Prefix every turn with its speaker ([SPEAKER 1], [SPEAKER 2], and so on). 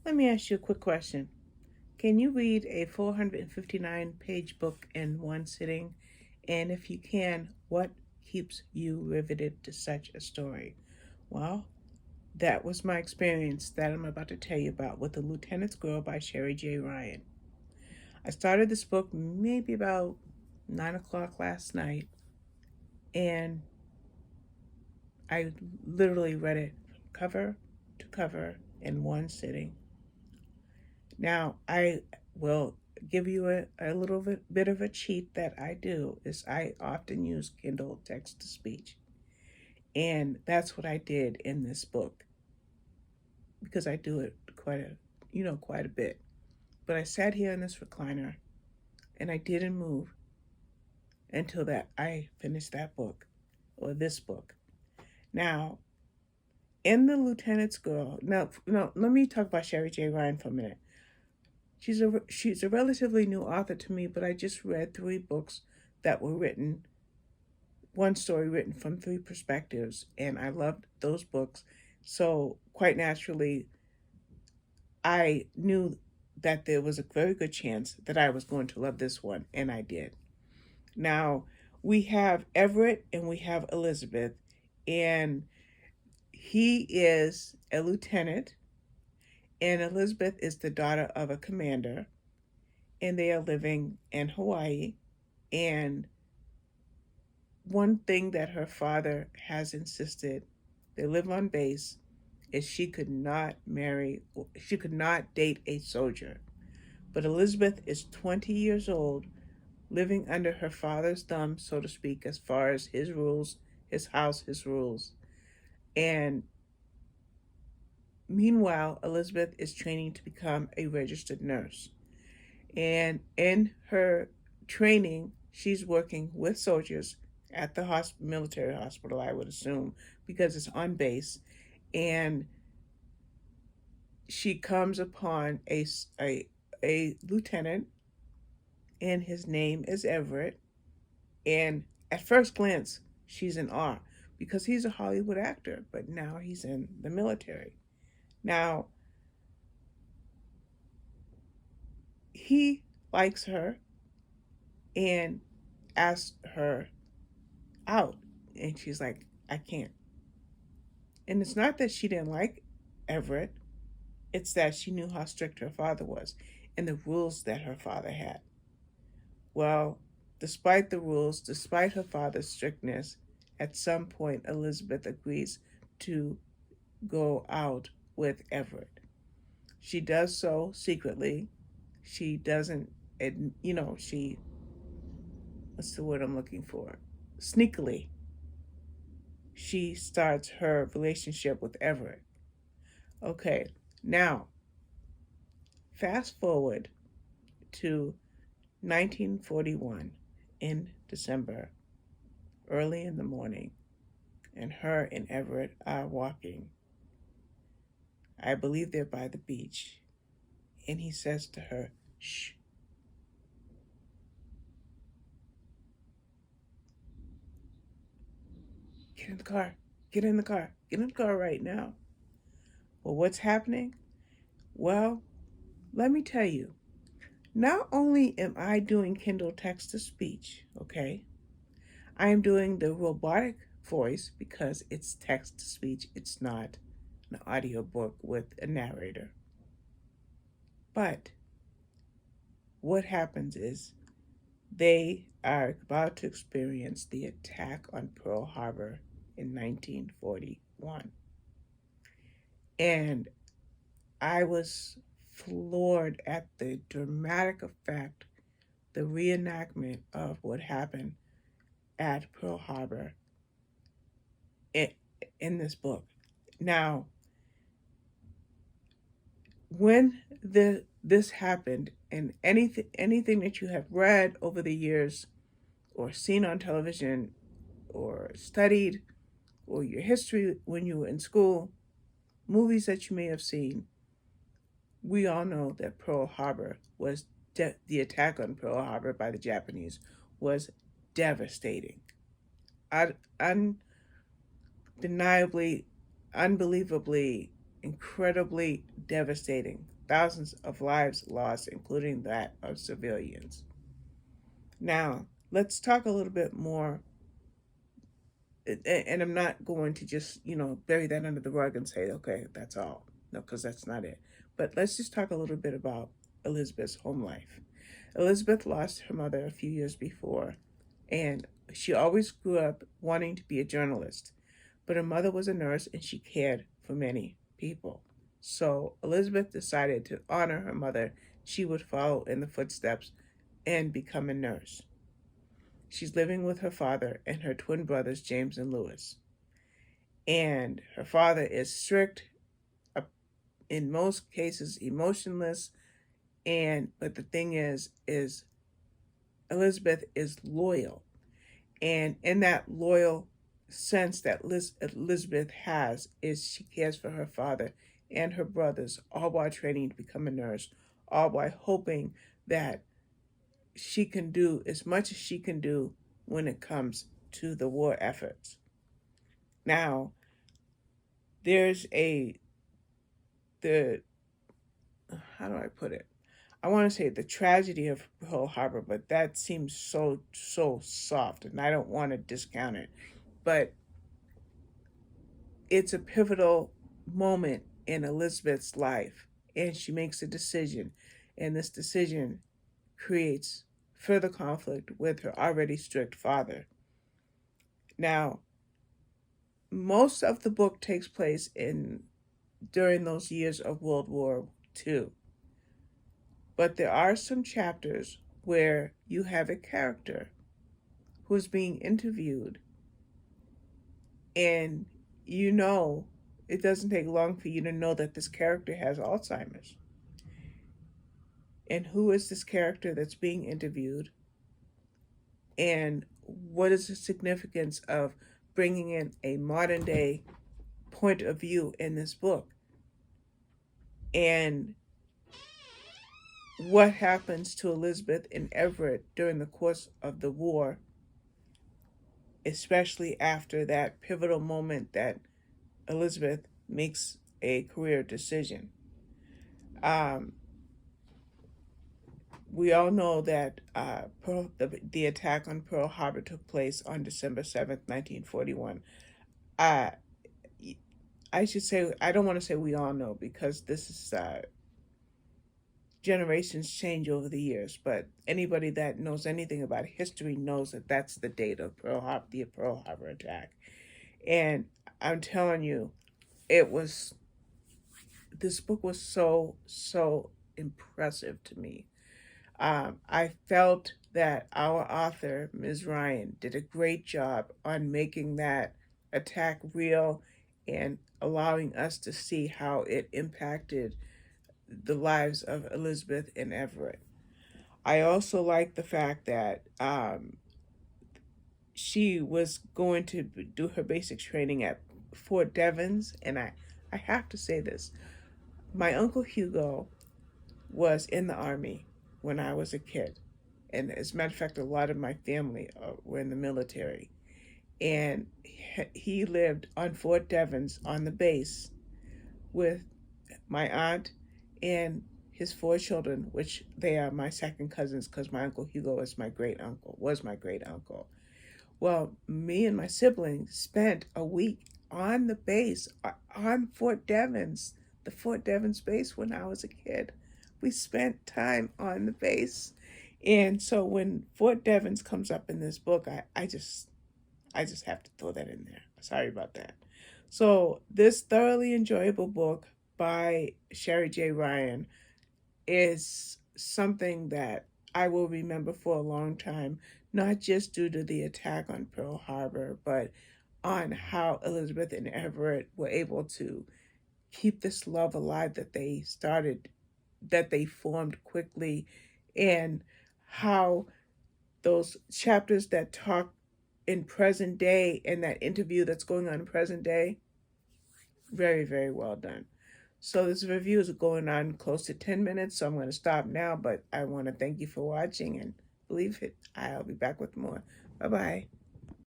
[SPEAKER 1] Let me ask you a quick question. Can you read a 459-page book in one sitting? And if you can, what keeps you riveted to such a story? Well, that was my experience that I'm about to tell you about with The Lieutenant's Girl by Shari J. Ryan. I started this book maybe about 9 o'clock last night, and I literally read it cover to cover in one sitting. Now, I will give you a little bit of a cheat that I do is I often use Kindle text to speech. And that's what I did in this book because I do it quite a bit. But I sat here in this recliner and I didn't move until that I finished that book or this book. Now, in The Lieutenant's Girl, no, let me talk about Shari J. Ryan for a minute. She's a relatively new author to me, but I just read three books that were written, one story written from three perspectives, and I loved those books. So quite naturally, I knew that there was a very good chance that I was going to love this one, and I did. Now we have Everett and we have Elizabeth, and he is a lieutenant, and Elizabeth is the daughter of a commander, and they are living in Hawaii. And one thing that her father has insisted, they live on base, is she could not date a soldier. But Elizabeth is 20 years old, living under her father's thumb, so to speak, as far as his rules, his house, his rules. And meanwhile, Elizabeth is training to become a registered nurse. And in her training, she's working with soldiers at the military hospital, I would assume, because it's on base. And she comes upon a lieutenant, and his name is Everett. And at first glance, she's in awe because he's a Hollywood actor, but now he's in the military. Now, he likes her and asks her out. And she's like, I can't. And it's not that she didn't like Everett, it's that she knew how strict her father was and the rules that her father had. Well, despite the rules, despite her father's strictness, at some point Elizabeth agrees to go out with Everett. She does so secretly. She doesn't, she, what's the word I'm looking for? Sneakily, she starts her relationship with Everett. Okay, now, fast forward to 1941 in December, early in the morning, and her and Everett are walking. I believe they're by the beach. And he says to her, shh, get in the car, get in the car, get in the car right now. Well, what's happening? Well, let me tell you, not only am I doing Kindle text to speech, okay, I am doing the robotic voice because it's text to speech, it's not an audiobook with a narrator. But what happens is they are about to experience the attack on Pearl Harbor in 1941. And I was floored at the dramatic effect, the reenactment of what happened at Pearl Harbor in this book. Now, when this happened, and anything that you have read over the years, or seen on television, or studied, or your history when you were in school, movies that you may have seen, we all know that Pearl Harbor was the attack on Pearl Harbor by the Japanese was devastating, undeniably, unbelievably. incredibly devastating. Thousands of lives lost, including that of civilians. Now, let's talk a little bit more, and I'm not going to just, bury that under the rug and say, okay, that's all. No, because that's not it. But let's just talk a little bit about Elizabeth's home life. Elizabeth lost her mother a few years before, and she always grew up wanting to be a journalist. But her mother was a nurse and she cared for many people. So Elizabeth decided to honor her mother. She would follow in the footsteps and become a nurse. She's living with her father and her twin brothers, James and Louis. And her father is strict, in most cases emotionless, but the thing is Elizabeth is loyal. And in that loyal sense that Elizabeth has is she cares for her father and her brothers, all while training to become a nurse, all while hoping that she can do as much as she can do when it comes to the war efforts. Now, there's the how do I put it? I want to say the tragedy of Pearl Harbor, but that seems so soft, and I don't want to discount it. But it's a pivotal moment in Elizabeth's life, and she makes a decision, and this decision creates further conflict with her already strict father. Now, most of the book takes place during those years of World War II, but there are some chapters where you have a character who's being interviewed, and it doesn't take long for you to know that this character has Alzheimer's. And who is this character that's being interviewed? And what is the significance of bringing in a modern day point of view in this book? And what happens to Elizabeth and Everett during the course of the war, especially after that pivotal moment that Elizabeth makes a career decision? We all know that the attack on Pearl Harbor took place on December 7th, 1941. Uh, I should say, I don't want to say we all know because this is generations change over the years, but anybody that knows anything about history knows that that's the date of the Pearl Harbor attack. And I'm telling you, this book was so impressive to me. I felt that our author, Ms. Ryan, did a great job on making that attack real and allowing us to see how it impacted the lives of Elizabeth and Everett. I also like the fact that she was going to do her basic training at Fort Devens, and I have to say this. My Uncle Hugo was in the Army when I was a kid. And as a matter of fact, a lot of my family were in the military. And he lived on Fort Devens on the base with my aunt and his 4 children, which they are my second cousins because my Uncle Hugo was my great uncle. Well, me and my siblings spent a week on the base, on Fort Devens, the Fort Devens base when I was a kid. We spent time on the base. And so when Fort Devens comes up in this book, I just have to throw that in there. Sorry about that. So this thoroughly enjoyable book by Shari J. Ryan is something that I will remember for a long time, not just due to the attack on Pearl Harbor, but on how Elizabeth and Everett were able to keep this love alive that they formed quickly, and how those chapters that talk in present day and that interview that's going on in present day, very, very well done. So this review is going on close to 10 minutes, so I'm going to stop now, but I want to thank you for watching, and believe it, I'll be back with more. Bye-bye.